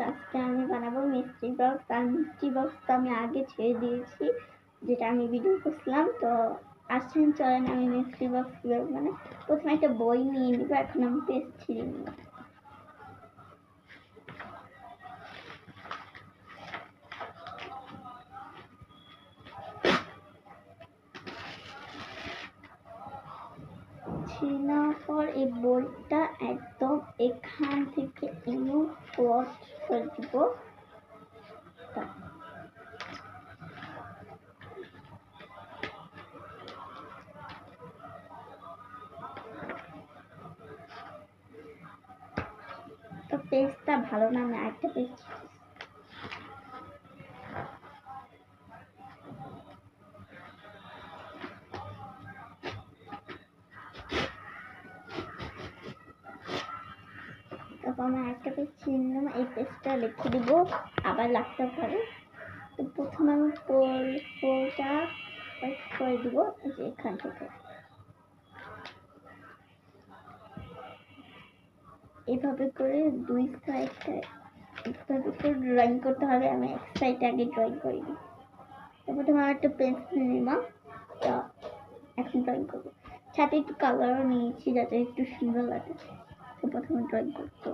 আজকে আমি বানাবো মিষ্টি বক্স। আর মিষ্টি বক্স তো আমি আগে ছেড়ে দিয়েছি, যেটা আমি ভিডিও করছিলাম। তো আসছেন, চলেন আমি মিষ্টি বক্স কীভাবে মানে প্রথমে একটা বই নিয়ে নিব। এখন আমি পেস্ট ছিঁড়ে নিব। ছিঁড়ার পর এই বইটা একদম এখান থেকে ইনপুট করে দিব। তো পেস্টটা ভালো না, আমি আরেকটা পেস্ট তারপর আমি একটা পেজ ছিঁড়ে নিলাম। এই পেজটা লিখে দিব, আবার লাগতে পারে। তো প্রথমে আমি পোলটা করে দিব যে এখান থেকে এভাবে করে দুই সাইডে এভাবে করে ড্রয়িং করতে হবে। আমি এক সাইডে আগে ড্রয়িং করি। তো প্রথমে আমার একটা পেন্সিল নিলাম, তো এখন ড্রয়িং করবো। সাথে একটু কালারও নিয়েছি যাতে একটু সুন্দর লাগে। তো প্রথমে ড্রয়িং করতে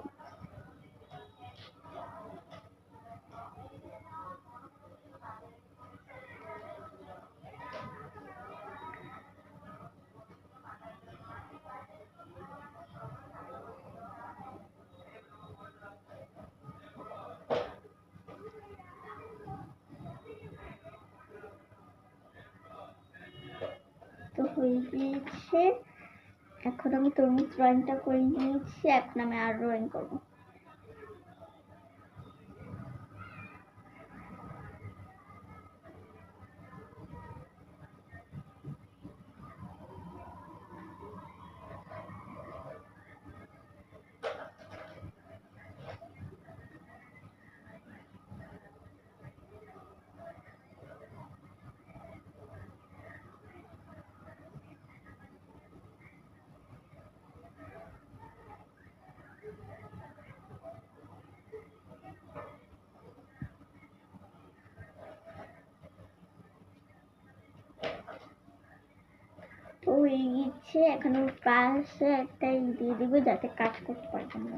তো হয়ে গিয়েছে। এখন আমি তরমুজ ড্রয়িংটা করে নিয়েছি। এখন আমি আর ড্রয়িং করবো। তো হয়ে গিয়েছে। এখন পাশে একটা দিয়ে দিব যাতে কাজ করতে পারবো না।